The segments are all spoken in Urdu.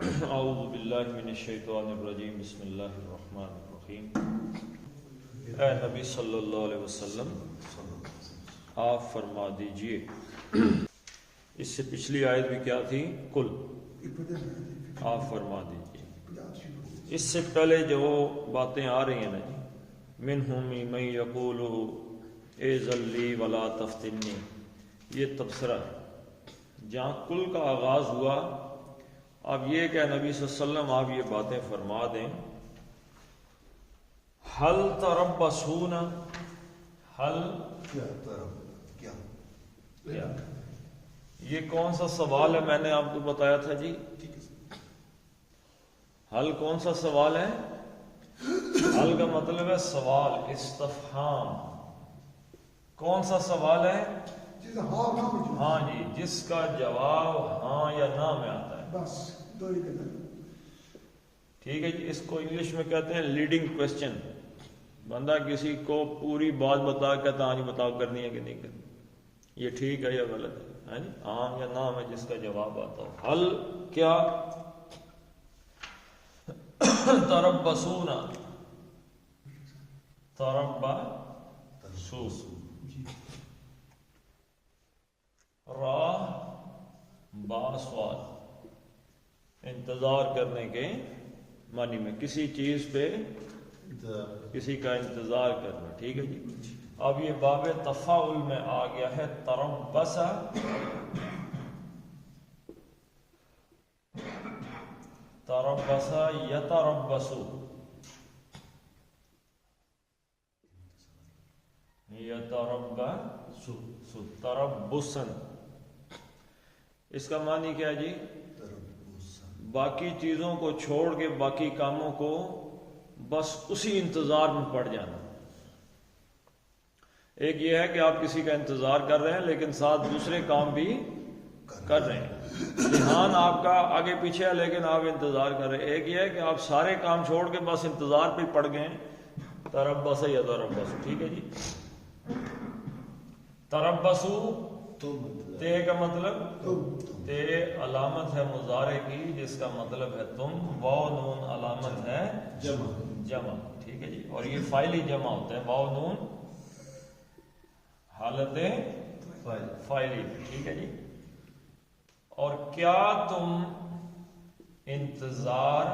اعوذ باللہ من الشیطان الرجیم بسم اللہ الرحمن الرحیم۔ اے نبی صلی اللہ علیہ وسلم آپ فرما دیجئے، اس سے پچھلی آیت بھی کیا تھی؟ کل آپ فرما دیجئے۔ اس سے پہلے جو باتیں آ رہی ہیں نا جی، منہم من یقول اذن لی ولا تفتنی، یہ تبصرہ ہے۔ جہاں کل کا آغاز ہوا، اب یہ کہ نبی صلی اللہ علیہ وسلم آپ یہ باتیں فرما دیں۔ حل تربصون، حل کیا یہ کون سا سوال ہے؟ میں نے آپ کو بتایا تھا جی، حل کون سا سوال ہے؟ حل کا مطلب ہے سوال، استفہام۔ کون سا سوال ہے؟ ہاں جی، جس کا جواب ہاں یا نہ میں آتا ہے، بس دو ہی دن۔ ٹھیک ہے جی، اس کو انگلش میں کہتے ہیں لیڈنگ کویسچن۔ بندہ کسی کو پوری بات بتا کہتا ہاں جی بتاؤ کرنی ہے کہ نہیں کرنی، یہ ٹھیک ہے یا غلط ہے، ہاں جی، ہاں یا نہ میں جس کا جواب آتا ہو۔ حل کیا؟ تربصون، تربصوا، راہ با سوال، انتظار کرنے کے معنی میں، کسی چیز پہ کسی کا انتظار کرنا۔ ٹھیک ہے جی، اب یہ باب تفاعل میں آ گیا ہے۔ تربص، تربص یتربص، یتربص، تربصا، اس کا معنی کیا ہے جی؟ باقی چیزوں کو چھوڑ کے باقی کاموں کو بس اسی انتظار میں پڑ جانا۔ ایک یہ ہے کہ آپ کسی کا انتظار کر رہے ہیں لیکن ساتھ دوسرے کام بھی کر رہے ہیں، دھیان آپ کا آگے پیچھے ہے لیکن آپ انتظار کر رہے ہیں۔ ایک یہ ہے کہ آپ سارے کام چھوڑ کے بس انتظار پہ پڑ گئے ہیں۔ تربص یا تربص، ٹھیک ہے جی۔ تربصو، تے کا مطلب، تے علامت ہے مضارع کی جس کا مطلب ہے تم، واو نون علامت ہے جمع، ٹھیک ہے جی، اور یہ فاعلی جمع ہوتا ہے، واو نون حالت فاعلی، ٹھیک ہے جی۔ اور کیا تم انتظار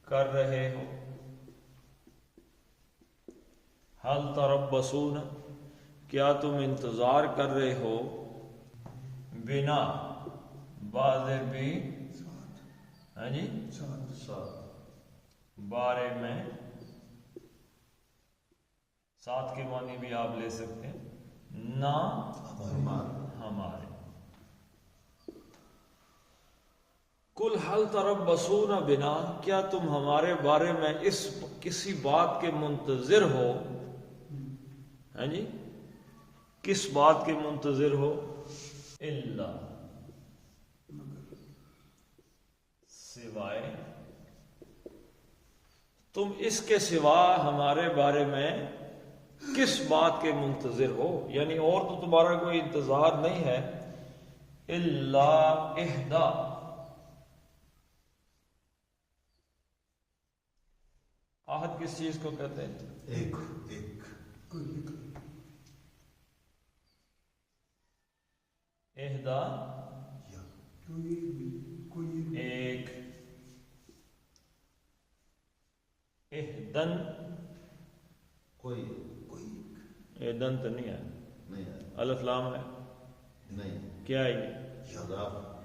کر رہے ہو؟ حل تربصون، کیا تم انتظار کر رہے ہو؟ بنا بعض بھی، ہاں جی، بارے میں، ساتھ کے معنی بھی آپ لے سکتے ہیں، نہ ہمارے۔ کل حل تربصون بنا، کیا تم ہمارے بارے میں اس کسی بات کے منتظر ہو؟ ہاں جی، کس بات کے منتظر ہو؟ الا، سوائے، تم اس کے سوا ہمارے بارے میں کس بات کے منتظر ہو؟ یعنی اور تو تمہارا کوئی انتظار نہیں ہے۔ الا احدا، عہد کس چیز کو کہتے ہیں؟ ایک، احدا ایک، احدن کوئی، احدن تو نہیں ہے، الف لام ہے نہیں، کیا ہے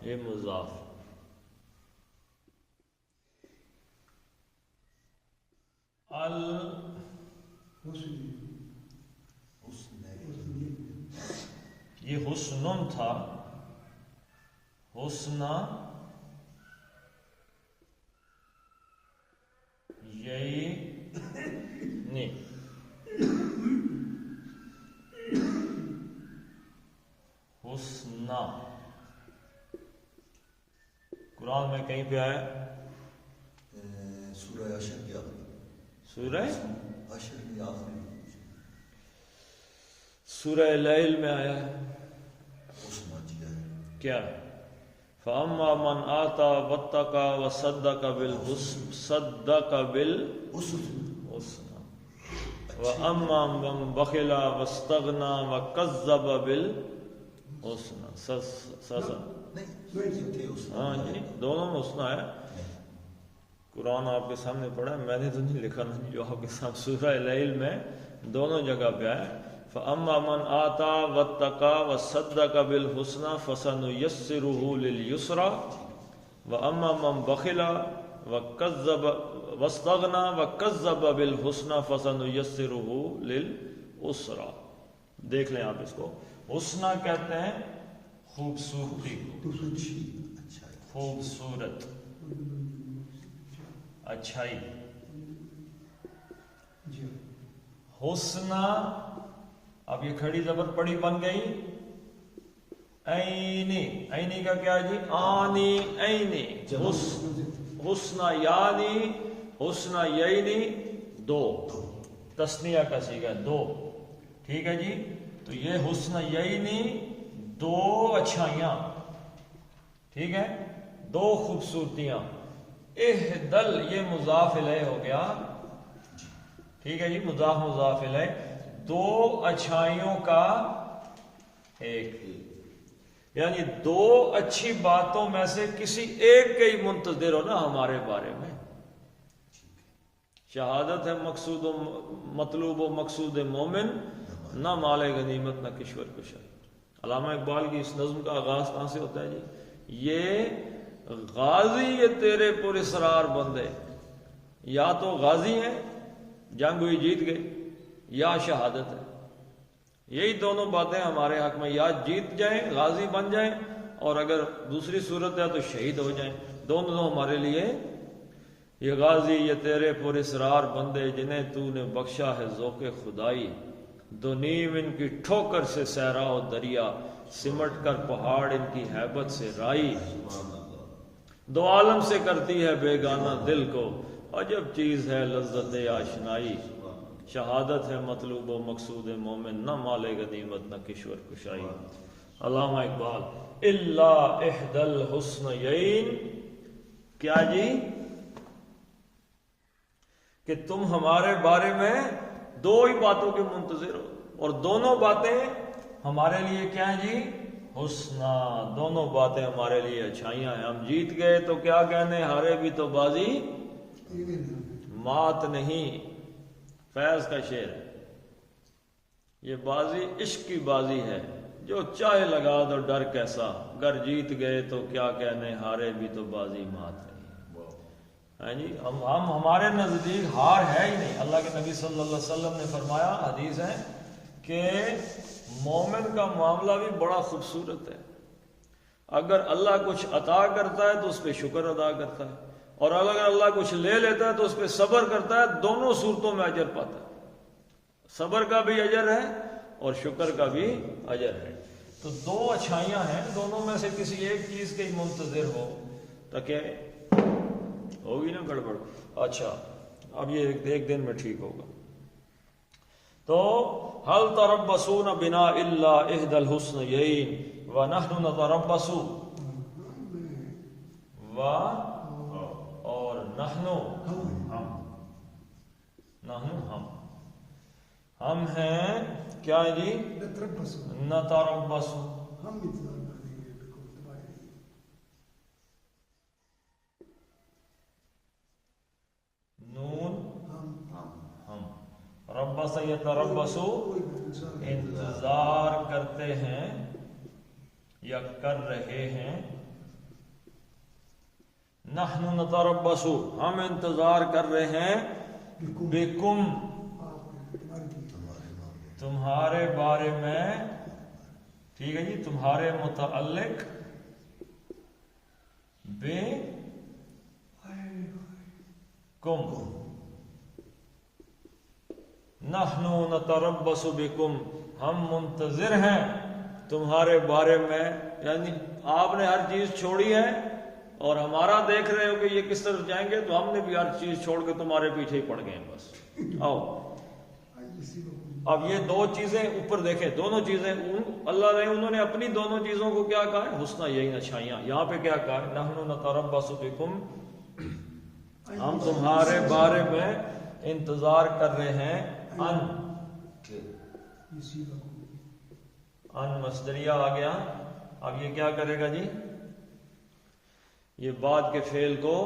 یہ مضاف۔ یہ حسن تھا، حسنا یہی نہیں، حسنا قرآن میں کہیں پہ آیا؟ سورہ عشر کی آخری، سورہ عشر کی آخری، سورہ لیل میں آیا ہے۔ حسنا جی ہے کیا؟ فَأَمَّا مَنْ آتَى وَاتَّقَى وَصَدَّقَ بِالْحُسْنَى وَأَمَّا مَنْ بَخِلَ وَاسْتَغْنَى وَكَذَّبَ بِالْحُسْنَى ہاں جی دونوں میں حسنہ ہے. قرآن آپ کے سامنے پڑھا ہے، میں نے تو نہیں لکھا نا، جو آپ کے سامنے سورہ لیل میں دونوں جگہ پہ ہے. فَأَمَّا مَنْ آتَى وَاتَّقَى وَصَدَّقَ بِالْحُسْنَى فَسَنُيَسِّرُهُ لِلْيُسْرَى وَأَمَّا مَنْ بَخِلَ وَكَذَّبَ وَاسْتَغْنَى وَكَذَّبَ بِالْحُسْنَى فَسَنُيَسِّرُهُ لِلْعُسْرَى. دیکھ لیں آپ اس کو. حسنہ کہتے ہیں خوبصورتی کو، خوبصورت، اچھائی. حسنہ اب یہ کھڑی زبر پڑی بن گئی عینی. عینی کا کیا جی؟ آنی عینی. حسنہ یعنی، حسنہ یعنی دو، تثنیہ کا صیغہ دو. ٹھیک ہے جی. تو یہ حسنہ یعنی دو اچھائیاں، ٹھیک ہے، دو خوبصورتیاں. اہدل یہ مضاف الیہ ہو گیا، ٹھیک ہے جی، مضاف مضاف الیہ. دو اچھائیوں کا ایک، یعنی دو اچھی باتوں میں سے کسی ایک کے ہی منتظر ہو نا ہمارے بارے میں. شہادت ہے مقصود و مطلوب و مقصود مومن، نہ مال غنیمت نہ کشور کشائی. علامہ اقبال کی اس نظم کا آغاز کہاں سے ہوتا ہے جی؟ یہ غازی یہ تیرے پر اسرار بندے، یا تو غازی ہیں جنگ ہوئی جیت گئے، یا شہادت ہے. یہی دونوں باتیں ہمارے حق میں، یا جیت جائیں غازی بن جائیں، اور اگر دوسری صورت ہے تو شہید ہو جائیں. دونوں ہمارے لیے. یہ غازی یہ تیرے پر اسرار بندے جنہیں تو نے بخشا ہے ذوق خدائی. دو نیم ان کی ٹھوکر سے صحرا و دریا، سمٹ کر پہاڑ ان کی ہیبت سے رائی. دو عالم سے کرتی ہے بیگانہ دل کو، عجب چیز ہے لذت آشنائی. شہادت ہے مطلوب و مقصود مومن، نہ مال غنیمت نہ کشور کشائی. علامہ اقبال. الا احد الحسنیین، کیا جی؟ کہ تم ہمارے بارے میں دو ہی باتوں کے منتظر ہو، اور دونوں باتیں ہمارے لیے کیا ہیں جی؟ حسنہ. دونوں باتیں ہمارے لیے اچھائیاں ہیں. ہم جیت گئے تو کیا کہنے، ہارے بھی تو بازی مات نہیں. فیض کا شعر ہے. یہ بازی عشق کی بازی ہے، جو چاہے لگا دو ڈر کیسا، گر جیت گئے تو کیا کہنے، ہارے بھی تو بازی مات نہیں. ہاں جی، ہم ہمارے نزدیک ہار ہے ہی نہیں. اللہ کے نبی صلی اللہ علیہ وسلم نے فرمایا، حدیث ہے کہ مومن کا معاملہ بھی بڑا خوبصورت ہے. اگر اللہ کچھ عطا کرتا ہے تو اس پہ شکر ادا کرتا ہے، اور اگر اللہ کچھ لے لیتا ہے تو اس پہ صبر کرتا ہے. دونوں صورتوں میں اجر پاتا ہے. صبر کا بھی اجر ہے اور شکر کا بھی اجر ہے. تو دو اچھائیاں ہیں، دونوں میں سے کسی ایک چیز کے ہی منتظر ہو تاکہ ہوگی نا گڑبڑ. اچھا اب یہ ایک دن میں ٹھیک ہوگا. تو هل تربصون بنا الا احدى الحسنيين ونحن نتربص اور نحن ہم ہیں کیا جی؟ نتربص. نون ہم، ربص یتربص انتظار کرتے ہیں یا کر رہے ہیں. نحن نتربص ہم انتظار کر رہے ہیں، بکم تمہارے بارے میں، ٹھیک ہے جی، تمہارے متعلق، بے کم. نحن نتربص بکم ہم منتظر ہیں تمہارے بارے میں. یعنی آپ نے ہر چیز چھوڑی ہے اور ہمارا دیکھ رہے ہو کہ یہ کس طرف جائیں گے، تو ہم نے بھی ہر چیز چھوڑ کے تمہارے پیچھے ہی پڑ گئے ہیں. بس آؤ اب یہ دو چیزیں اوپر دیکھیں، دونوں چیزیں اللہ نے انہوں نے اپنی دونوں چیزوں کو کیا کہا ہے؟ حسنہ، یہی اچھائیاں. یہاں پہ کیا کہا ہے؟ نحن نتربص بکم، ہم تمہارے بارے میں انتظار کر رہے ہیں. ان مصدریہ آ گیا. اب یہ کیا کرے گا جی؟ یہ بعد کے فعل کو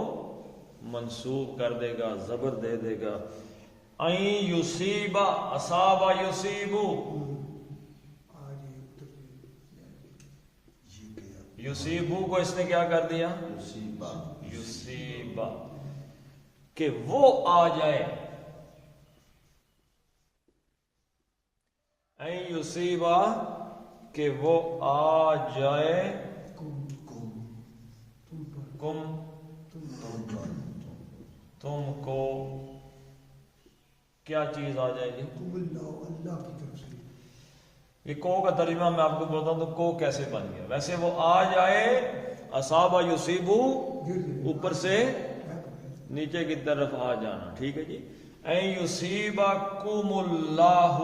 منصوب کر دے گا، زبر دے دے گا. این یصیبا، اصابا یصیبو، یصیبو کو اس نے کیا کر دیا؟ یصیبا، کہ وہ آ جائے. این یصیبا، کہ وہ آ جائے. کم، تم کو کیا چیز آ جائے گی؟ اللہ کی طرف سے. یہ کو کا ترجمہ میں آپ کو بولتا ہوں تو کو کیسے بن گیا. ویسے وہ آ جائے، اصابہ یصیبو، اوپر سے نیچے کی طرف آ جانا. ٹھیک ہے جی. این یصیبکم اللہ،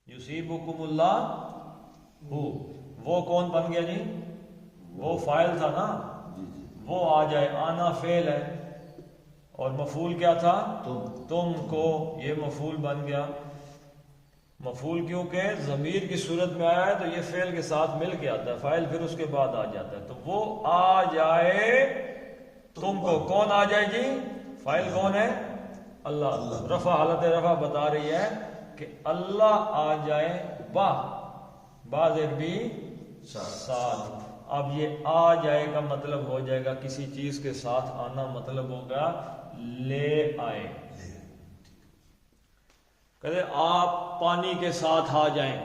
یصیبکم اللہ، وہ کون بن گیا جی؟ وہ فاعل تھا نا، وہ آ جائے. آنا فعل ہے اور مفعول کیا تھا؟ تم کو. یہ مفعول بن گیا. مفعول کیونکہ ضمیر کی صورت میں آیا ہے تو یہ فعل کے ساتھ مل کے آتا ہے، فاعل پھر اس کے بعد آ جاتا ہے. تو وہ آ جائے تم کو. کون آ جائے جی؟ فاعل کون ہے؟ اللہ. رفع، حالت رفع بتا رہی ہے کہ اللہ آ جائے. با زیر بھی ساتھ. اب یہ آ جائے کا مطلب ہو جائے گا کسی چیز کے ساتھ آنا، مطلب ہوگا لے آئے. کہتے آپ پانی کے ساتھ آ جائیں.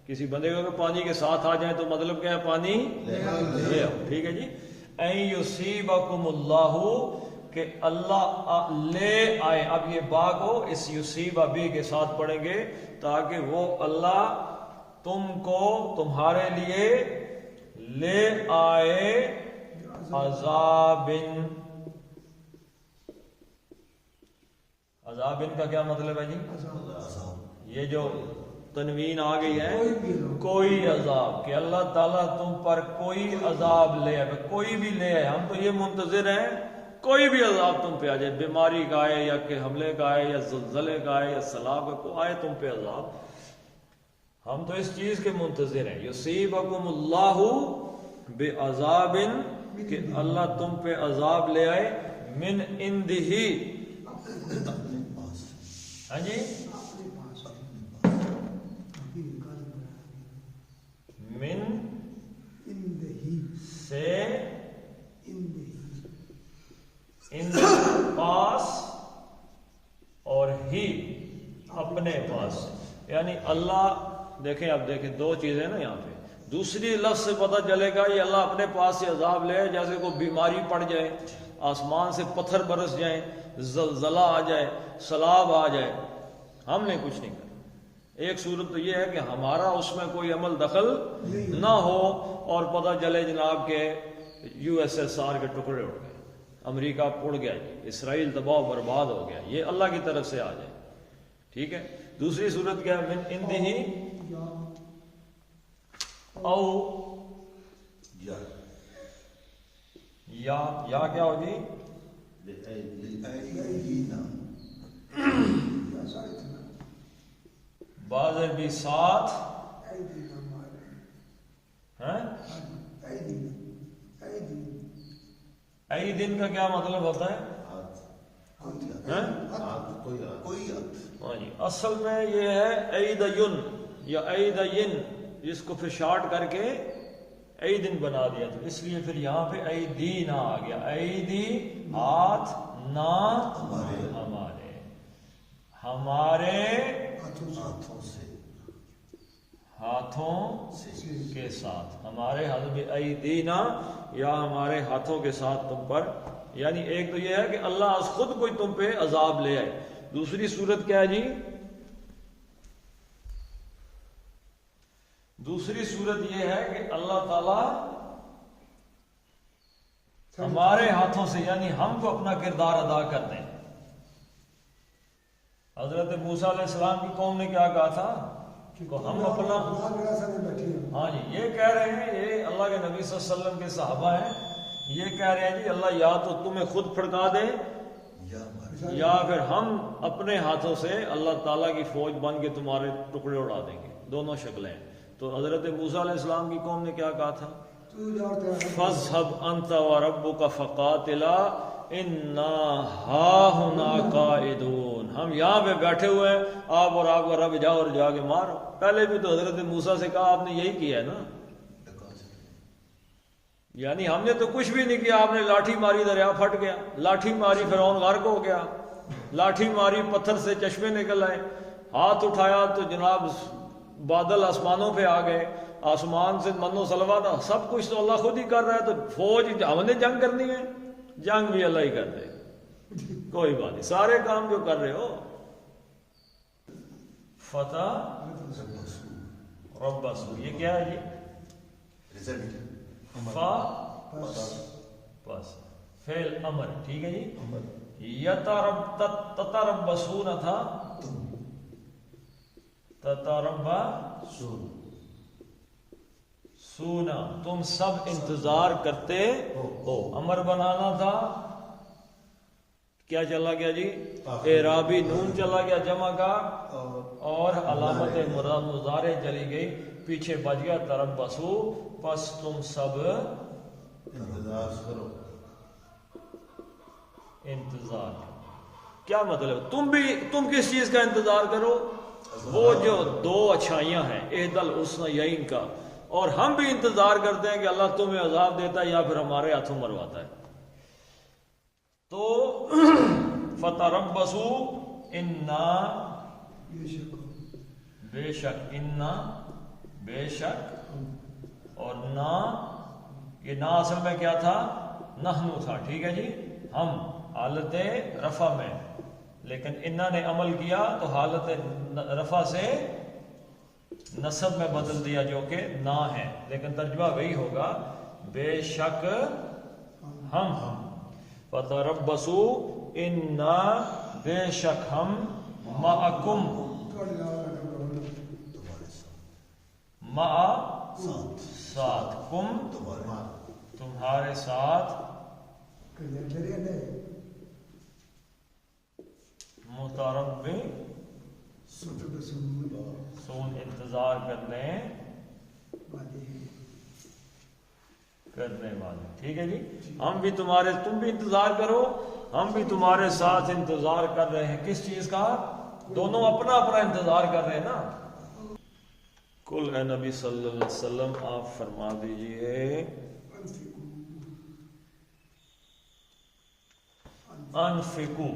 کسی بندے کو پانی کے ساتھ آ جائیں تو مطلب کیا ہے؟ پانی لے آؤ. ٹھیک ہے جی. این یصیبکم اللہ، کہ اللہ لے آئے. اب یہ با کو اس یصیبہ بھی کے ساتھ پڑھیں گے تاکہ وہ اللہ تم کو، تمہارے لیے لے آئے عذابن. عذابن کا کیا مطلب ہے جی؟ یہ جو تنوین آ گئی ہے، کوئی عذاب، کہ اللہ تعالیٰ تم پر کوئی عذاب لے آئے. کوئی بھی لے آئے، ہم تو یہ منتظر ہیں کوئی بھی عذاب تم پہ آ جائے. بیماری کا آئے یا کہ حملے کا آئے یا زلزلے کا آئے یا سیلاب کا کو آئے تم پہ عذاب، ہم تو اس چیز کے منتظر ہیں. یصیبکم اللہ بعذاب، کہ اللہ تم پہ عذاب لے آئے. من عندہ، ہاں جی، من سے، ان پاس، اور ہی اپنے پاس. یعنی اللہ، دیکھیں اب دیکھیں دو چیزیں نا یہاں پہ. دوسری لفظ سے پتہ چلے گا یہ اللہ اپنے پاس سے عذاب لے. جیسے کوئی بیماری پڑ جائے، آسمان سے پتھر برس جائیں، زلزلہ آ جائے، سیلاب آ جائے، ہم نے کچھ نہیں کرنا. ایک صورت تو یہ ہے کہ ہمارا اس میں کوئی عمل دخل نہ ہو اور پتہ چلے جناب کہ USSR کے ٹکڑے اڑ گئے، امریکہ اڑ گیا، اسرائیل تباہ و برباد ہو گیا. یہ اللہ کی طرف سے آ جائے. ٹھیک ہے. دوسری صورت کیا ہے؟ من عندہ او، یا کیا ہو جی؟ بعض بھی ساتھ، ای دن کا کیا مطلب ہوتا ہے؟ ہاں جی، اصل میں یہ ہے ایدین یا ایدین، جس کو پھر شارٹ کر کے ایدن بنا دیا. تو اس لیے پھر یہاں پہ ایدینا آ گیا. ایدی ہاتھ، نا ہمارے، ہمارے ہاتھوں کے ساتھ، ہمارے حضب ایدینا، یا ہمارے ہاتھوں کے ساتھ تم پر. یعنی ایک تو یہ ہے کہ اللہ از خود کوئی تم پہ عذاب لے آئے. دوسری صورت کیا ہے جی؟ دوسری صورت یہ ہے کہ اللہ تعالی ہمارے ہاتھوں سے، یعنی ہم کو اپنا کردار ادا کر دیں. حضرت موسیٰ علیہ السلام کی قوم نے کیا کہا تھا کہ ہم اپنا ہاں جی یہ کہہ رہے ہیں، یہ اللہ کے نبی صلی اللہ علیہ وسلم کے صحابہ ہیں، یہ کہہ رہے ہیں جی اللہ یا تو تمہیں خود پھڑکا دے یا پھر ہم اپنے ہاتھوں سے اللہ تعالیٰ کی فوج بن کے تمہارے ٹکڑے اڑا دیں گے، دونوں شکلیں۔ تو حضرت موسیٰ علیہ السلام کی قوم نے کیا کہا تھا؟ فَاذْهَبْ أَنْتَ وَرَبُّكَ فَقَاتِلَا إِنَّا هَاهُنَا قَاعِدُونَ، ہم یہاں پہ بیٹھے ہوئے ہیں، آپ اور آپ کا رب جاؤ اور جا کے مارو۔ پہلے بھی تو حضرت موسیٰ سے کہا آپ نے یہی کیا ہے نا، یعنی ہم نے تو کچھ بھی نہیں کیا، آپ نے لاٹھی ماری دریا پھٹ گیا، لاٹھی ماری فرعون غرق ہو گیا، لاٹھی ماری پتھر سے چشمے نکل آئے، ہاتھ اٹھایا تو جناب بادل آسمانوں پہ آ گئے، آسمان سے من و سلوا تھا، سب کچھ تو اللہ خود ہی کر رہا ہے، تو فوج ہم نے جنگ کرنی ہے، جنگ بھی اللہ ہی کر دے، کوئی بات نہیں، سارے کام جو کر رہے ہو۔ فتح ربصوا، یہ کیا ہے جی؟ فا بس فعل امر، ٹھیک ہے جی۔ تتربصون تھا، تتربصون، تم سب انتظار کرتے ہو، امر بنانا تھا، کیا چلا گیا جی؟ اعرابی نون چلا گیا جمع کا، اور علامت مضارع چلی گئی پیچھے، بچ گیا تربصوا، پس تم سب انتظار کرو۔ انتظار کیا مطلب؟ تم کس چیز کا انتظار کرو؟ وہ جو دو اچھائیاں ہیں، احد الحسنیین کا، اور ہم بھی انتظار کرتے ہیں کہ اللہ تمہیں عذاب دیتا ہے یا پھر ہمارے ہاتھوں مرواتا ہے۔ تو فتربصوا انا، بے شک، انا بے شک، اور نا، یہ نا اصل میں کیا تھا؟ نحنو تھا، ٹھیک ہے جی، ہم، حالت رفع میں، لیکن انہا نے عمل کیا تو حالت رفع سے نصب میں بدل دیا جو کہ نا ہے، لیکن ترجمہ وہی ہوگا، بے شک ہم، فتربصوا انا، بے شک ہم، معکم، ساتھ، کم تمہارے ساتھ، متربص سون، انتظار کرنے والے، ٹھیک ہے جی، ہم بھی تمہارے، تم بھی انتظار کرو، ہم بھی تمہارے ساتھ انتظار کر رہے ہیں، کس چیز کا؟ دونوں اپنا اپنا انتظار کر رہے ہیں نا۔ کل اے نبی صلی اللہ علیہ وسلم آپ فرما دیجئے، انفقو،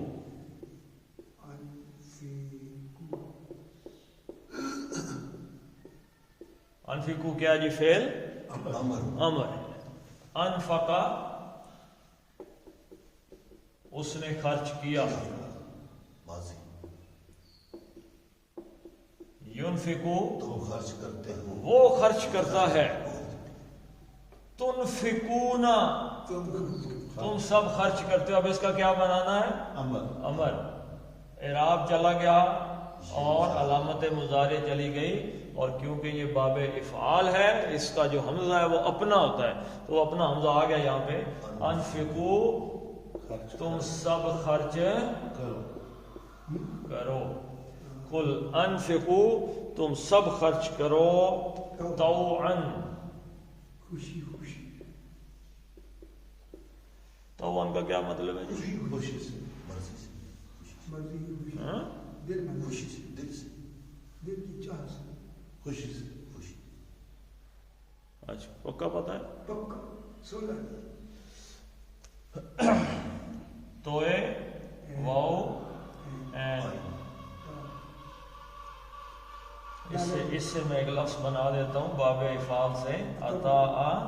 انفقو کیا جی؟ فعل امر، انفقا اس نے خرچ کیا، ينفقو تو خرچ کرتے ہو، وہ خرچ کرتا ہے، تنفقون تم سب خرچ کرتے ہو۔ اب اس کا کیا بنانا ہے؟ امر، اعراب چلا گیا اور علامت مضارع چلی گئی، اور کیونکہ یہ باب افعال ہے، اس کا جو حمزہ ہے وہ اپنا ہوتا ہے، تو وہ اپنا حمزہ آ گیا یہاں پہ، انفقو تم سب خرچ کرو، قل انفقو تم سب خرچ کرو، طوعا، خوشی خوشی، طوعا کا کیا مطلب ہے جی؟ خوشی سے، مرضی سے، مرضی کی خوشی، ہاں؟ دل میں خوشی سے، دل سے، دل کی چاہ سے، خوشی سے، خوشی۔ اچھا پکا پتہ ہے؟ پکا سونا، توئے، واؤ، این، اس سے میں ایک لفظ بنا دیتا ہوں باب افعال سے، عطاء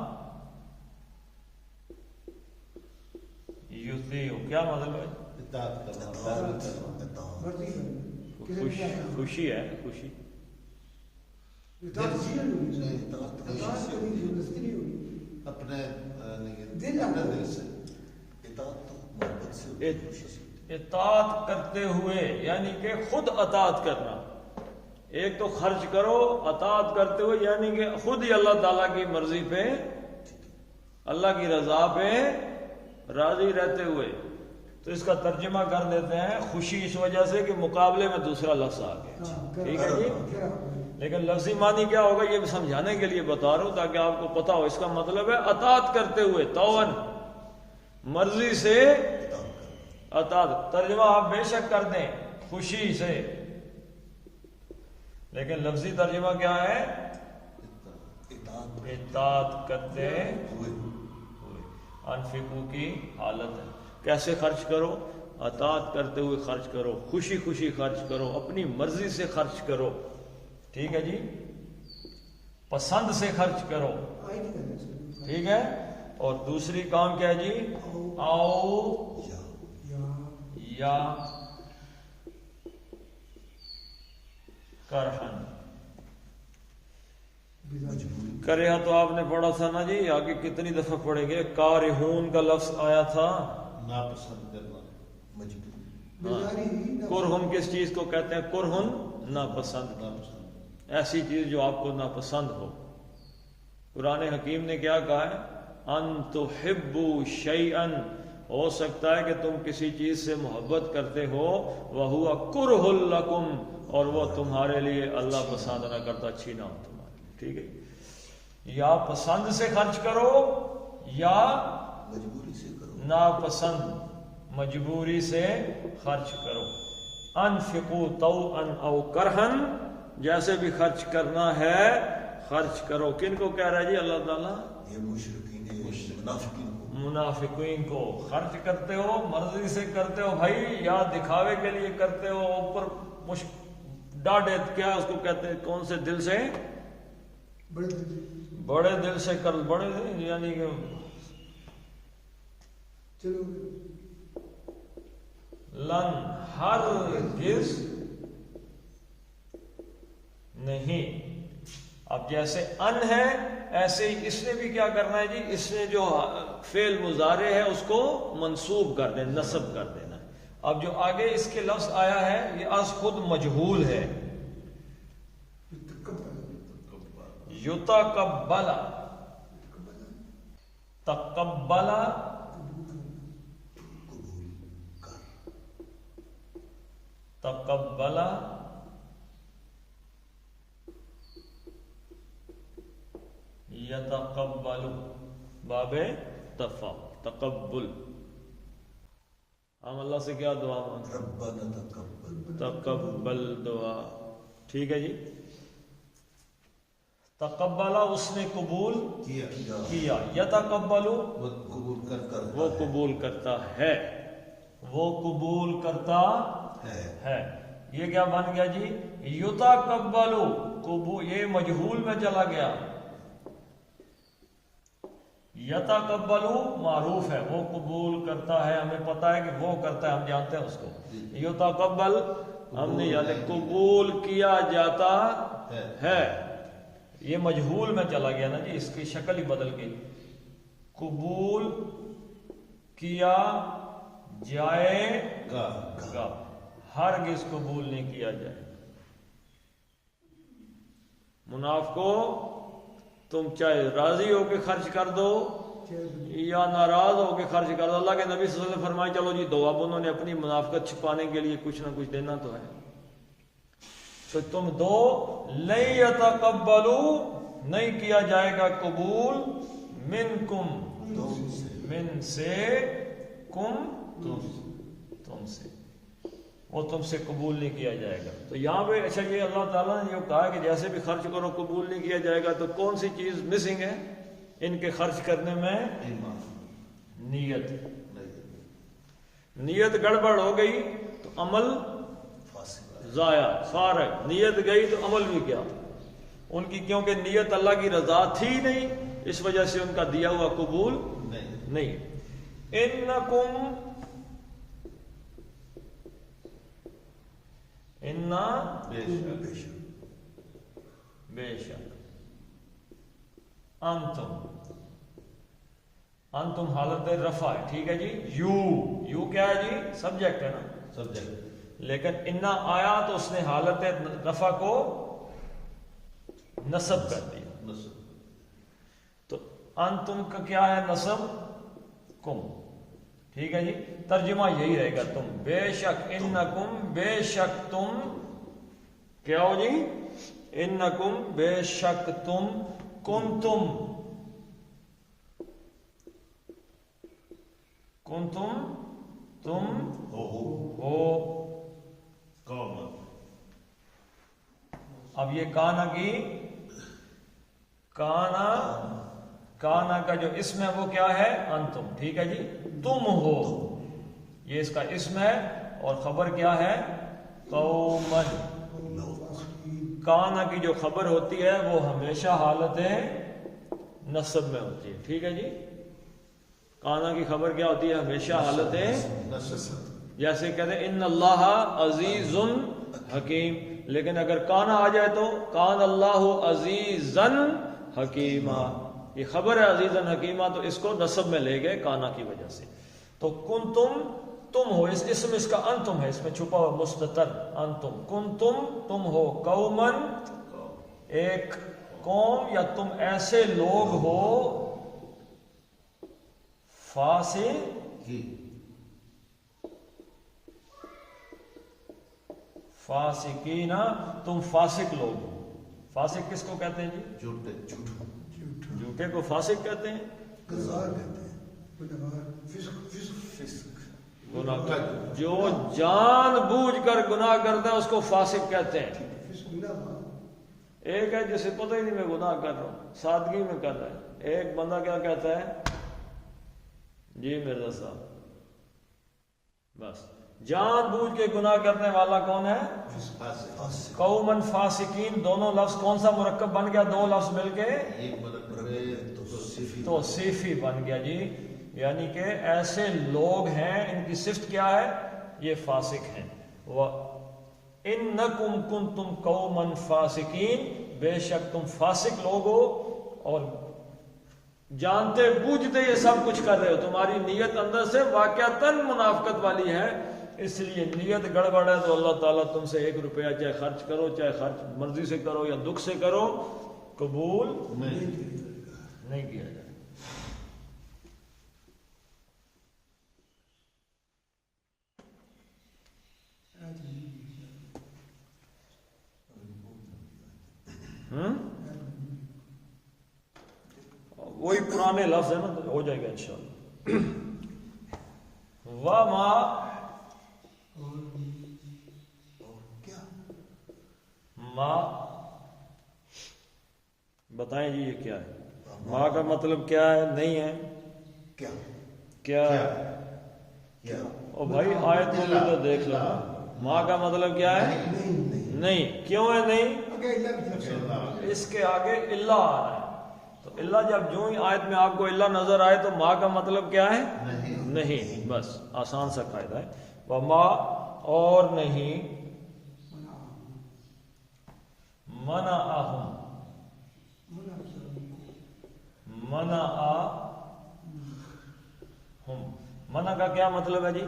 یطیع، کیا مطلب ہے؟ اطاعت کرنا، مرضی کرنا، خوشی ہے، خوشی، اطاعت ذہن ہوگی، اطاعت کبھی زبردستی نہیں ہوگی، اپنے دل اپنے دل سے، اطاعت تو محبت سے ہوتی ہے، خوشی سے ہوتی اطاعت کرتے ہوئے، یعنی کہ خود اطاعت کرنا. ایک تو خرچ کرو اطاعت کرتے ہوئے، یعنی کہ خود ہی اللہ تعالیٰ کی مرضی پہ، اللہ کی رضا پہ راضی رہتے ہوئے. تو اس کا ترجمہ کر دیتے ہیں خوشی اس وجہ سے کہ مقابلے میں دوسرا لفظ آ گیا. ٹھیک ہے جی. لیکن لفظی معنی کیا ہوگا یہ سمجھانے کے لیے بتا رہا ہوں تاکہ آپ کو پتا ہو. اس کا مطلب ہے اطاعت کرتے ہوئے، توان مرضی سے اطاعت. ترجمہ آپ بے شک کر دیں خوشی سے، لیکن لفظی ترجمہ کیا ہے؟ اطاعت کرتے ہوئے. انفقو کی حالت ہے. کیسے خرچ کرو؟ اطاعت کرتے ہوئے خرچ کرو، خوشی خوشی خرچ کرو، اپنی مرضی سے خرچ کرو. ٹھیک ہے جی. پسند سے خرچ کرو. ٹھیک ہے. اور دوسری کام کیا ہے جی؟ آؤ یا کرہن. کریا تو آپ نے پڑھا تھا نا جی. آگے کتنی دفعہ پڑھیں گے؟ کارہون کا لفظ آیا تھا، ناپسند کرنا، مجبور. کرہن کس چیز کو کہتے ہیں؟ کرہن ناپسند. ایسی چیز جو آپ کو ناپسند ہو. قرآن حکیم نے کیا کہا ہے؟ ان تحبوا شیئا، ہو سکتا ہے کہ تم کسی چیز سے محبت کرتے ہو، وہو کرہ لکم، اور وہ تمہارے لیے اللہ پسند نہ کرتا، اچھی نہ ہو تمہارے لیے. ٹھیک ہے. یا پسند سے خرچ کرو یا مجبوری سے کرو. ناپسند مجبوری سے خرچ کرو. انفقوا طوعا او کرہن، جیسے بھی خرچ کرنا ہے خرچ کرو. کن کو کہہ رہا ہے جی اللہ تعالیٰ؟ یہ مشرکین منافقین کو. منافقین کو. خرچ کرتے ہو مرضی سے کرتے ہو بھائی، یا دکھاوے کے لیے کرتے ہو، اوپر ڈاڈے کیا اس کو کہتے ہیں، کون سے دل سے؟ بڑے دل سے کر. بڑے دل یعنی کہ لن ہرگز نہیں. اب جیسے ان ہے ایسے ہی اس نے بھی کیا کرنا ہے جی؟ اس نے جو فعل مضارع ہے اس کو منصوب کر دینا، نصب کر دینا. اب جو آگے اس کے لفظ آیا ہے یہ از خود مجہول ہے. یتقبل، تقبل، تقبل، یتقبل، باب تفا، تقبل. ہم اللہ سے کیا دعا مانگتے؟ ربنا تقبل. تقبل دعا. ٹھیک ہے جی. تقبلا اس نے قبول کیا. یتقبل وہ قبول کرتا ہے، وہ قبول کرتا ہے، وہ قبول کرتا ہے. یہ کیا بن گیا جی؟ یتقبل. یہ مجہول میں چلا گیا. یتقبل معروف ہے، وہ قبول کرتا ہے، ہمیں پتا ہے کہ وہ کرتا ہے، ہم جانتے ہیں اس کو. یتقبل ہم نے یاد قبول کیا جاتا ہے. یہ مجہول میں چلا گیا نا جی، اس کی شکل ہی بدل گئی. قبول کیا جائے گا، ہرگز قبول نہیں کیا جائے. منافقو تم چاہے راضی ہو کے خرچ کر دو یا ناراض ہو کے خرچ کر دو. اللہ کے نبی صلی اللہ علیہ وسلم فرمائے چلو جی دو. اب انہوں نے اپنی منافقت چھپانے کے لیے کچھ نہ کچھ دینا تو ہے، تو تم دو. لن یتقبلوا، نہیں کیا جائے گا قبول، منکم، من سے، کم، تم سے، وہ تم سے قبول نہیں کیا جائے گا. تو یہاں پہ اچھا یہ اللہ تعالیٰ نے جو کہا کہ جیسے بھی خرچ کرو قبول نہیں کیا جائے گا، تو کون سی چیز مسنگ ہے ان کے خرچ کرنے میں؟ نیت. نیت گڑبڑ ہو گئی تو عمل ضائع، فارغ. نیت گئی تو عمل بھی کیا ان کی، کیونکہ نیت اللہ کی رضا تھی نہیں، اس وجہ سے ان کا دیا ہوا قبول نہیں. انکم، انا بے شک، انتم، انتم حالت رفع ہے، ٹھیک ہے جی. یو کیا ہے جی؟ سبجیکٹ ہے نا. سبجیکٹ. لیکن انا آیا تو اس نے حالت رفع کو نصب کر دیا. نصب. تو انتم کا کیا ہے؟ نصب کم. ٹھیک ہے جی. ترجمہ یہی رہے گا، تم بے شک انکم، بے شک تم کیا ہو جی؟ انکم بے شک تم، کنتم تم ہو. قوم. اب یہ کانا کی کانا کا جو اسم ہے وہ کیا ہے؟ انتم. ٹھیک ہے جی. تم ہو یہ اس کا اسم ہے، اور خبر کیا ہے؟ قومن. کانا کی جو خبر ہوتی ہے وہ ہمیشہ حالت نصب میں ہوتی ہے. ٹھیک ہے جی. کانا کی خبر کیا ہوتی ہے؟ ہمیشہ حالت نصب. جیسے کہتے ہیں ان اللہ عزیز حکیم، لیکن اگر کانا آ جائے تو کان اللہ عزیزن حکیمہ. یہ خبر ہے عزیزن حکیمہ، تو اس کو نصب میں لے گئے کانا کی وجہ سے. تو کنتم تم ہو، اس اسم اس کا انتم ہے، اس میں چھپا ہوا مستتر انتم. کنتم تم ہو، قومن ایک قوم یا تم ایسے لوگ ہو، فاسقین تم فاسق لوگ ہو. فاسق کس کو کہتے ہیں جی؟ جھوٹے کو فاسق کہتے ہیں. گناہگار کہتے ہیں، گناہگار، فسق. گناہ جو جان بوجھ کر گناہ کرتا ہے اس کو فاسق کہتے ہیں. فسق گناہ. ایک ہے جسے پتہ ہی نہیں میں گناہ کر رہا ہوں، سادگی میں کر رہا ہے. ایک بندہ کیا کہتا ہے؟ جی مرزا صاحب، بس جان بوجھ کے گناہ کرنے والا کون ہے؟ قومن فاسقین. دونوں لفظ کون سا مرکب بن گیا؟ دو لفظ مل کے توصیفی بن گیا جی. یعنی کہ ایسے لوگ ہیں، ان کی صفت کیا ہے؟ یہ فاسق ہیں. انکم کنتم قوما فاسقین، بے شک تم فاسق لوگ ہو اور جانتے بوجھتے یہ سب کچھ کر رہے ہو. تمہاری نیت اندر سے واقعتاً منافقت والی ہے، اس لیے نیت گڑبڑ ہے تو اللہ تعالیٰ تم سے 1 روپیہ چاہے خرچ کرو، چاہے خرچ مرضی سے کرو یا دکھ سے کرو، قبول نہیں کیا جائے. وہی پرانے لفظ ہے نا، تو ہو جائے گا انشاءاللہ. وما ما بتائیں جی یہ کیا ہے؟ ماں کا مطلب کیا ہے؟ نہیں ہے کیا او بھائی آیت کو بھی تو دیکھ لو. ماں کا مطلب کیا ہے؟ نہیں. کیوں ہے نہیں؟ اس کے آگے اللہ آ رہا ہے. تو اللہ جب جو ہی آیت میں آپ کو اللہ نظر آئے تو ماں کا مطلب کیا ہے؟ نہیں. بس آسان سا قاعدہ ہے. وما اور نہیں، منعہم منع کا کیا مطلب ہے جی؟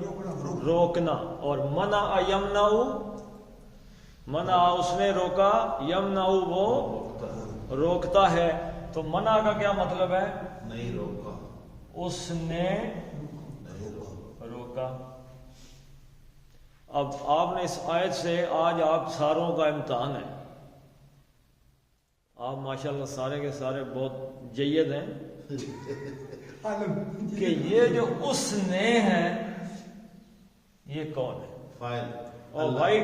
روکنا. اور منع یمنعو، منع اس نے روکا، یمنعو وہ روکتا ہے. تو منع کا کیا مطلب ہے؟ نہیں روکا، اس نے روکا. اب آپ نے اس آیت سے آج آپ ساروں کا امتحان ہے. آپ ماشاءاللہ سارے کے سارے بہت جید ہیں کہ یہ جو اس نے ہے یہ کون ہے؟ فاعل. اور بھائی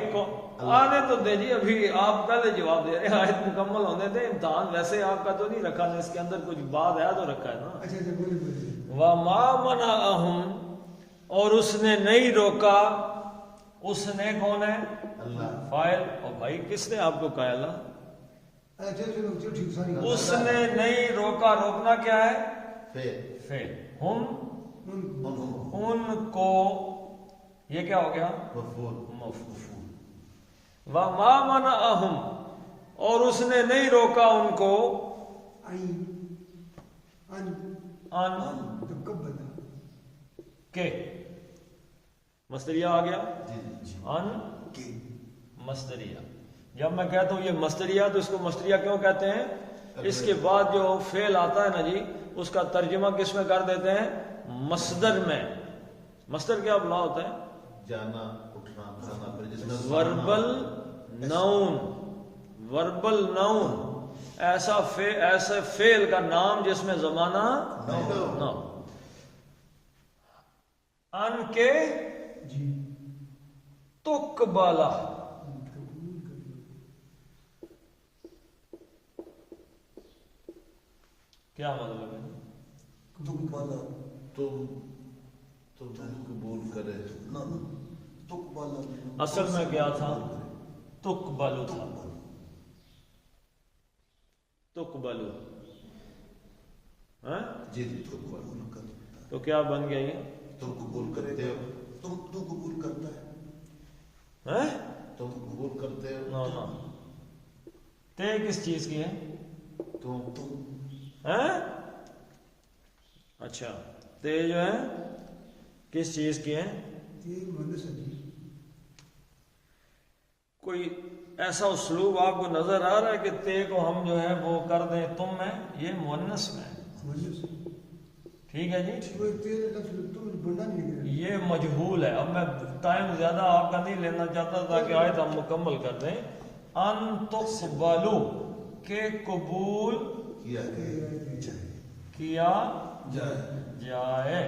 آنے تو دے جی، ابھی آپ پہلے جواب دے رہے ہیں، آیت مکمل ہونے دیں. امتحان ویسے آپ کا تو نہیں رکھا نا، اس کے اندر کچھ بات ہے تو رکھا ہے نا. وَمَا مَنَعَهُمْ اور اس نے نہیں روکا. اس نے کون ہے؟ اللہ. فاعل. اور بھائی کس نے آپ کو کہا؟ اللہ. اس نے نہیں روکا. روکنا کیا ہے؟ فعل. ہم ان کو، یہ کیا ہو گیا؟ مفعول. وَمَا مَنَعَهُمْ اور اس نے نہیں روکا ان کو، ان تقبل کے مصدریہ آ گیا جی جی ان کہ مصدریہ. جب میں کہتا ہوں یہ مصدریہ تو اس کو مصدریہ کیوں کہتے ہیں؟ اس کے بعد جو فعل آتا ہے نا جی اس کا ترجمہ کس میں کر دیتے ہیں؟ مصدر میں. مصدر کیا بلا ہوتا ہے؟ جانا اٹھنا کھانا پھر جس میں وربل نون. وربل نون ایسا فعل کا نام جس میں زمانہ نہ ہو. ان کے جی تقبلا کیا مطلب ہے؟ تقبل تم قبول کرے نہ تقبل اصل میں کیا تھا؟ تقبلو تھا. تقبلو ہاں جی جی قبول کرتا تو کیا بن گیا یہ؟ تم قبول کرتے ہو تو قبول کرتا ہے ہاں؟ تم قبول کرتے ہو نو نو تے کس چیز کی ہے؟ تم ہیں؟ اچھا تے جو ہے کس چیز کی ہے؟ یہ مونس ہے جی کوئی ایسا اسلوب آپ کو نظر آ رہا ہے کہ تے کو ہم جو ہے وہ کر دیں تم میں؟ یہ مؤنث میں ہے. مونس ٹھیک ہے جی. وہ تیرے لفظ تو بننا نہیں ہے. یہ مجہول ہے. اب میں ٹائم زیادہ آپ کا نہیں لینا چاہتا تاکہ آیت ہم مکمل کر دیں. ان تقبلو کہ قبول کیا کیا جائے جائے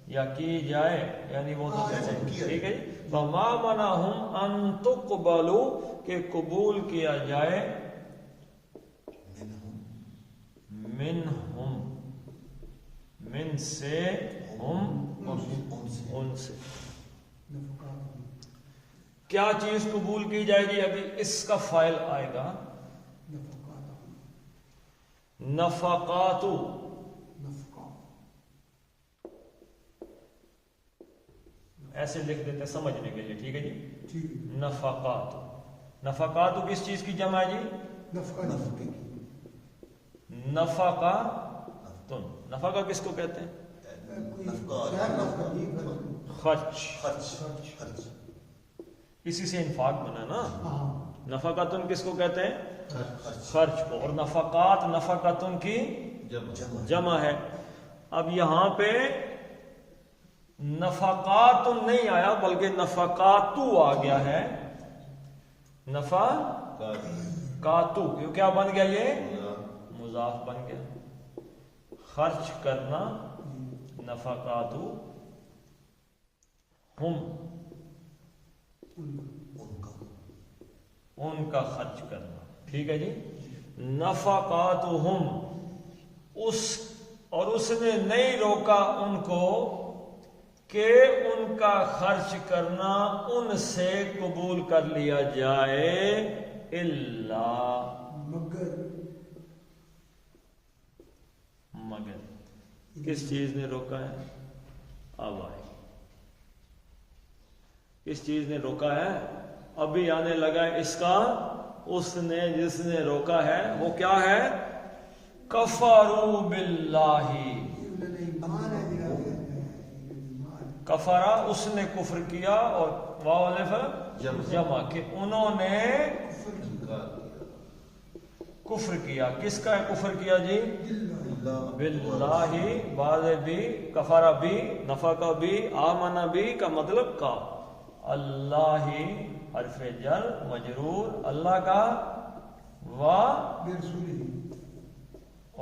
یا کی جائے یعنی وہ تو کیسے ٹھیک ہے جی. وما منعہم ان تقبلو کہ قبول کیا جائے منہم من سے ہم ان سے. نفقات کیا چیز قبول کی جائے گی؟ ابھی اس کا فائل آئے گا نفقات نفقاتو. نفقات ایسے لکھ دیتے سمجھنے کے لیے. ٹھیک ہے جی. ٹھیک ہے. نفقاتو. نفقاتو کس چیز کی جمع ہے جی؟ نفقہ نفقے کی نفقہ تن. نفقہ کس کو کہتے ہیں؟ خرچ. خرچ اسی سے انفاق بنا نا. ہاں نفقاتن کس کو کہتے ہیں؟ خرچ خرچ کو. اور نفقات نفقاتن کی جمع جمع ہے. اب یہاں پہ نفقات نہیں آیا بلکہ نفقاتو آ گیا ہے. نفقاتو کیا بن گیا؟ یہ مضاف بن گیا. خرچ کرنا نفقاتو ہم ان کا خرچ کرنا. ٹھیک ہے جی. نفقاتو ہم اس نے نہیں روکا ان کو کہ ان کا خرچ کرنا ان سے قبول کر لیا جائے الا مگر کس چیز نے روکا ہے؟ اب آئے کس چیز نے روکا ہے؟ ابھی آنے لگا اس کا. اس نے جس نے روکا ہے وہ کیا ہے؟ کفروا باللہ. کفرا اس نے کفر کیا اور واو الف جمع کہ انہوں نے کفر کیا. کس کا کفر کیا جی؟ باللہ. بعض بھی کفرا بھی نفقہ بھی آمنا بھی کا مطلب کا. اللہ حرف جر مجرور اللہ کا وا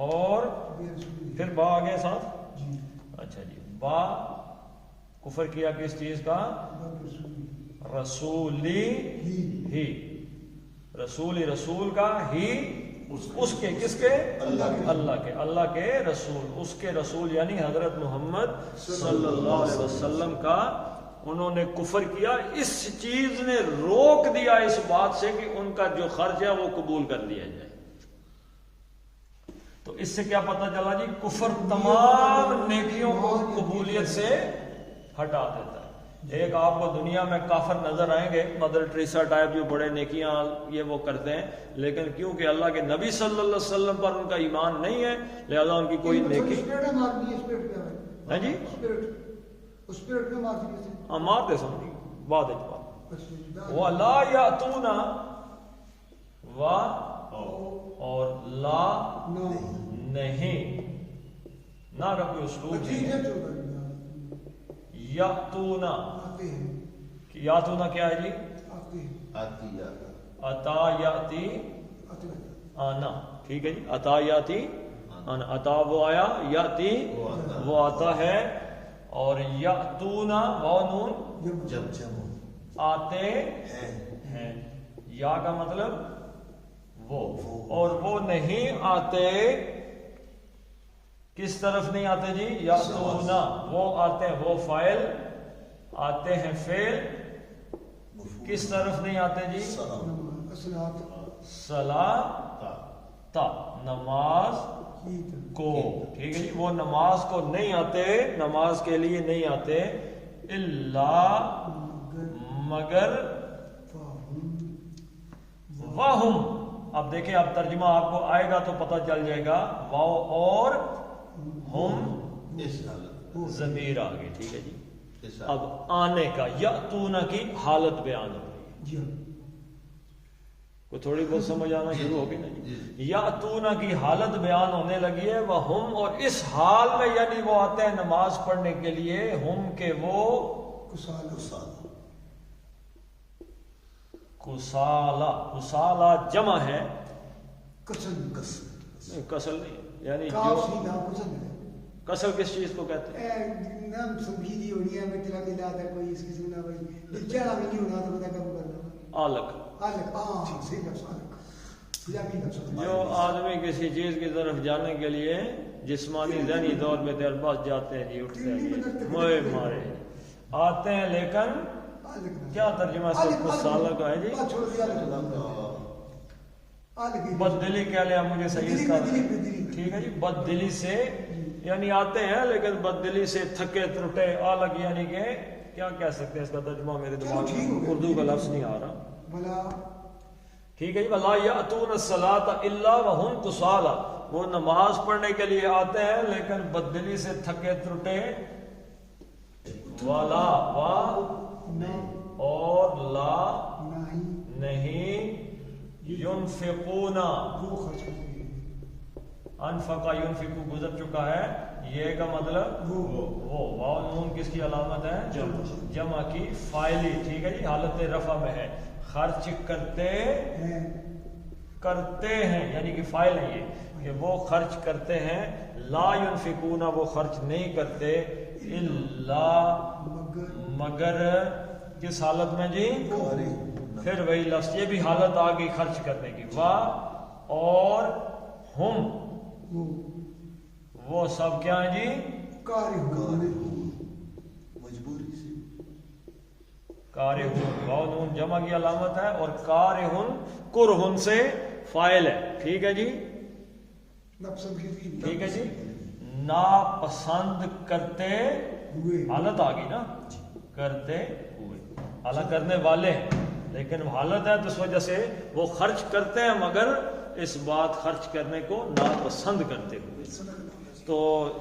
اور پھر با آگے ساتھ. اچھا جی. با کفر کیا کس چیز کا؟ رسولی ہی. رسولی رسول کا ہی اس کے کس کے؟ اللہ کے. اللہ کے رسول اس کے رسول یعنی حضرت محمد صلی اللہ علیہ وسلم کا انہوں نے کفر کیا. اس چیز نے روک دیا اس بات سے کہ ان کا جو خرچ ہے وہ قبول کر لیا جائے. تو اس سے کیا پتہ چلا جی؟ کفر تمام نیکیوں کو قبولیت سے ہٹا دیتا ہے. ایک آپ کو دنیا میں کافر نظر آئیں گے، مدر ٹریسا ٹائپ، جو بڑے نیکیاں یہ وہ کرتے ہیں، لیکن کیونکہ اللہ کے نبی صلی اللہ علیہ وسلم پر ان کا ایمان نہیں ہے، لہذا ان کی کوئی نیکی ہاں جی مارتے سمجھی بعد وہ لا یاتون و اور لا نہیں، نہ کا کوئی اسلوب نہیں ہے۔ یاتون، یاتون کیا ہے جی؟ آتی جاتا، عطا یاتی آنا، ٹھیک ہے جی، عطا یاتی آنا، عطا وہ آیا، یاتی وہ آتا ہے، اور یاتون و نون جب جمع آتے ہیں، یا کا مطلب وہ، اور وہ نہیں آتے، کس طرف نہیں آتے جی؟ یاتون، وہ آتے ہیں، وہ فاعل، آتے ہیں فعل، کس طرف نہیں آتے جی؟ صلاۃ، نماز کو، ٹھیک ہے جی، وہ نماز کو نہیں آتے، نماز کے لیے نہیں آتے، الا مگر، وہم، اب دیکھیں اب ترجمہ آپ کو آئے گا تو پتہ چل جائے گا، واو اور ہم اس حالت، ضمیر آ گئی، ٹھیک ہے جی۔ اس اب آنے کا، یاتون کی حالت بیان ہو رہی ہے، کو تھوڑی بہت سمجھ آنا شروع ہوگی نا جی۔ یاتون کی حالت بیان ہونے لگی ہے، وہ ہم، اور اس حال میں، یعنی وہ آتے ہیں نماز پڑھنے کے لیے، ہم کے وہ کسالہ، کسالہ جمع ہے، کسل نہیں، یعنی جو کسل کس چیز کو کہتے ہیں؟ آلک، جو آدمی کسی چیز کی طرف جانے کے لیے جسمانی ذہنی طور پہ دیر بس جاتے ہیں جی، اٹھتے ہیں موئے مارے آتے ہیں، لیکن کیا ترجمہ اس کو سالہ کا ہے جی؟ بد دلی کہہ لیا مجھے صحیح اس کا، ٹھیک ہے جی، بد دلی سے، یعنی آتے ہیں لیکن بد دلی سے تھکے ٹوٹے، آلگ یعنی کہ کیا کہہ سکتے ہیں اس کا ترجمہ، میرے دماغ میں اردو کا لفظ نہیں آ رہا، ٹھیک ہے جی۔ وَلَا يَأْتُونَ الصَّلَاةَ إِلَّا وَهُمْ كُسَالَىٰ، وہ نماز پڑھنے کے لیے آتے ہیں لیکن بد دلی سے تھکے ٹوٹے، والا اور لا نہیں، ينفقون، انفقا ينفقو گزر چکا ہے، یہ کا مطلب وہ، واو نون کس کی علامت ہے؟ جمع کی، فاعلی، ٹھیک ہے جی، حالت رفع میں ہے، خرچ کرتے ہیں، یعنی کہ فاعل ہے یہ، کہ وہ خرچ کرتے ہیں، لا ينفقون، وہ خرچ نہیں کرتے، الا مگر، کس حالت میں جی؟ پھر وہی لفظ، یہ بھی حالت آ گئی خرچ کرنے کی، اور ہم، وہ سب کیا ہیں جی؟ مجبوری سے، کارہون، واو نون جمع کی علامت ہے، اور کارہون کرہن سے فاعل ہے، ٹھیک ہے جی، ٹھیک ہے جی، ناپسند کرتے، حالت آ گئی نا، کرتے ہوئے، حالت کرنے والے ہیں لیکن حالت ہے، تو اس وجہ سے وہ خرچ کرتے ہیں مگر اس بات خرچ کرنے کو ناپسند کرتے ہوئے۔ تو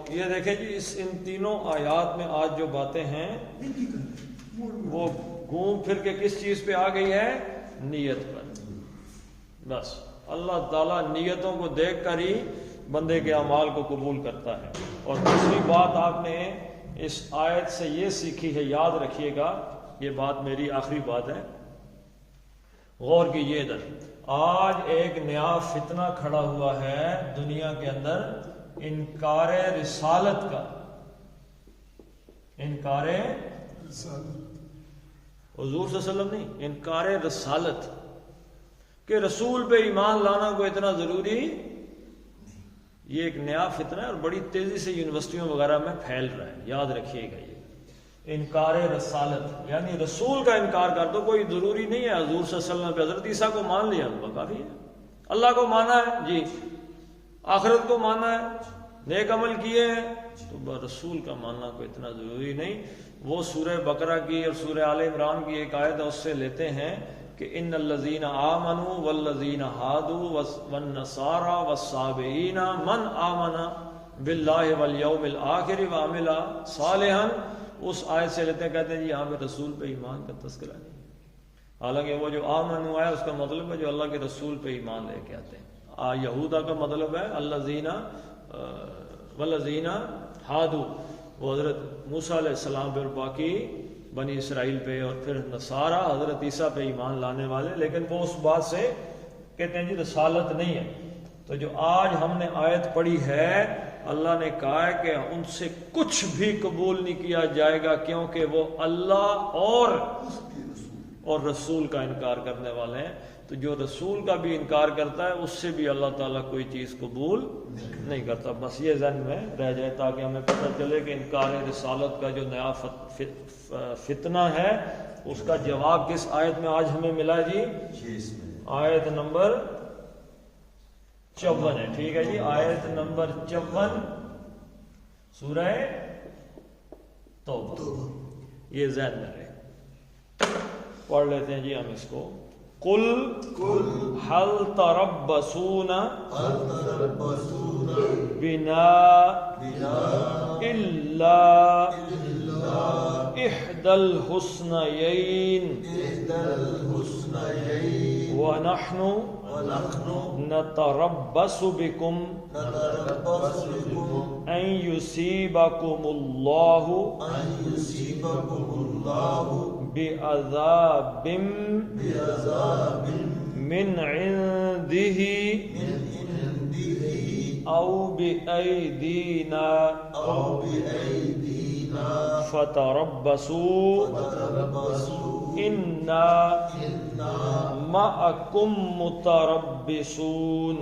یہ دیکھیں جی، ان تینوں آیات میں آج جو باتیں ہیں وہ گھوم پھر کے کس چیز پہ آ گئی ہے؟ نیت پر، بس اللہ تعالیٰ نیتوں کو دیکھ کر ہی بندے کے اعمال کو قبول کرتا ہے۔ اور دوسری بات آپ نے اس آیت سے یہ سیکھی ہے، یاد رکھیے گا، یہ بات میری آخری بات ہے، غور کیجیے ادھر، آج ایک نیا فتنہ کھڑا ہوا ہے دنیا کے اندر، انکار رسالت کا، انکار حضور صلی اللہ علیہ وسلم نہیں، انکار رسالت، کہ رسول پہ ایمان لانا کو اتنا ضروری، یہ ایک نیا فتنہ ہے اور بڑی تیزی سے یونیورسٹیوں وغیرہ میں پھیل رہا ہے، یاد رکھیے گا، یہ انکار رسالت، یعنی رسول کا انکار کر دو، کوئی ضروری نہیں ہے حضور صلی اللہ علیہ وسلم پہ، حضرت عیسیٰ کو مان لیا تو کافی ہے، اللہ کو مانا ہے جی، آخرت کو مانا ہے، نیک عمل کیے ہیں تو رسول کا ماننا کوئی اتنا ضروری نہیں. وہ سورہ بقرہ کی اور سورہ آل عمران کی ایک آیت اس سے لیتے ہیں کہ ان الذین آمنوا والذین ہادوا والنصارى والصابئین من آمن باللہ والیوم الآخر وعمل صالحا. اس آیت سے لیتے ہیں، کہتے ہیں جی یہاں پہ رسول پہ ایمان کا تذکرہ نہیں. حالانکہ وہ جو آمنوا ہے اس کا مطلب ہے جو اللہ کے رسول پہ ایمان لے کے آتے ہیں. یہودا کا مطلب ہے الذین والذین ہادوا، وہ حضرت موسیٰ علیہ السلام پہ اور باقی بنی اسرائیل پہ، اور پھر نصارہ حضرت عیسیٰ پہ ایمان لانے والے. لیکن وہ اس بات سے کہتے ہیں جی رسالت نہیں ہے. تو جو آج ہم نے آیت پڑھی ہے، اللہ نے کہا ہے کہ ان سے کچھ بھی قبول نہیں کیا جائے گا کیونکہ وہ اللہ اور رسول کا انکار کرنے والے ہیں. تو جو رسول کا بھی انکار کرتا ہے اس سے بھی اللہ تعالیٰ کوئی چیز قبول نہیں کرتا. بس یہ ذہن میں رہ جائے تاکہ ہمیں پتہ چلے کہ انکار رسالت کا جو نیا فتنہ ہے اس کا جواب کس آیت میں آج ہمیں ملا جی؟ آیت نمبر 54 ہے. ٹھیک ہے جی، آیت نمبر 54 سورہ توبہ. یہ ذہن میں رہے. پڑھ لیتے ہیں جی ہم اس کو. قل هل تربصون بنا إلا إحدى الحسنيين ونحن نتربص بكم أن يصيبكم الله بعذاب من عنده أو بأيدينا فتربصوا إنا معكم متربصون.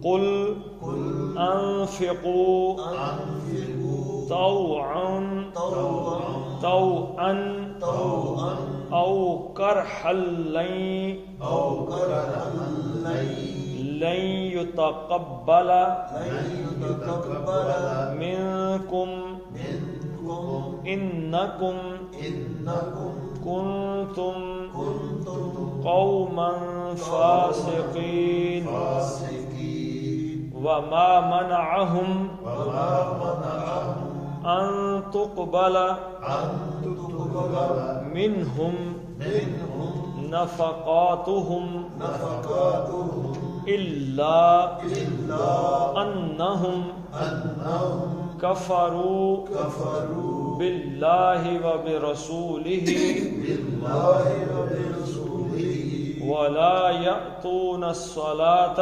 قل أنفقوا طوعا أو كرها لن يتقبل منكم إنكم كنتم قوما فاسقين. وما منعهم أن تقبل منهم نفقاتهم إلا أنهم كفروا بالله وبرسوله ولا يأتون الصلاة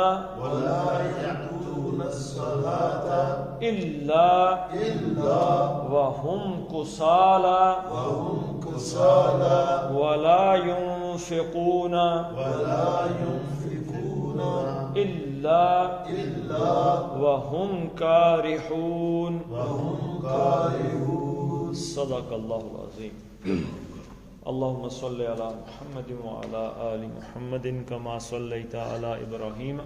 إلا وهم كسالى ولا ينفقون إلا وهم كارحون. صدق الله العظيم. اللهم صل على محمد وعلى آل محمد كما صليت على إبراهيم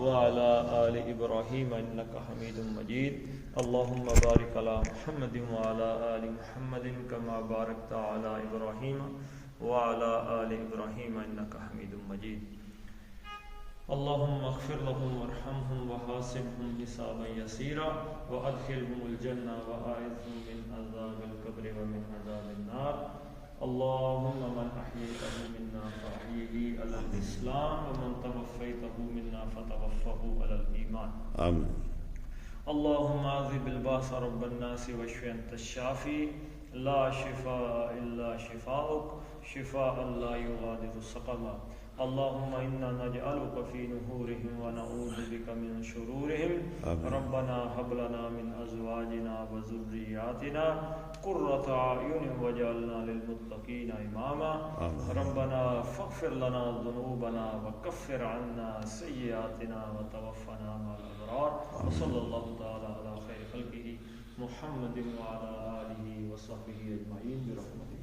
وعلى آل إبراهيم إنك حميد مجيد. اللهم بارك على محمد وعلى آل محمد كما باركت على إبراهيم وعلى آل إبراهيم إنك حميد مجيد. اللهم اغفر لهم وارحمهم وحاسبهم حسابا يسيرا وأدخلهم الجنة وأعذهم من عذاب القبر ومن عذاب النار. اللهم من أحييته منا فأحيه على الإسلام ومن توفيته منا فتوفه على الإيمان. آمين. اللهم أذهب الباس رب الناس واشف أنت الشافي لا شفاء إلا شفاؤك شفاء لا يغادر سقما. اللهم إنا نجعلك في نحورهم ونعوذ بك من شرورهم. ربنا هب لنا من أزواجنا وذرياتنا قرة أعين واجعلنا للمتقين إماما. ربنا فاغفر لنا ذنوبنا وكفر عنا سيئاتنا وتوفنا مع الأبرار. وصلى الله تعالى على خير خلقه محمد وعلى آله وصحبه أجمعين برحمته.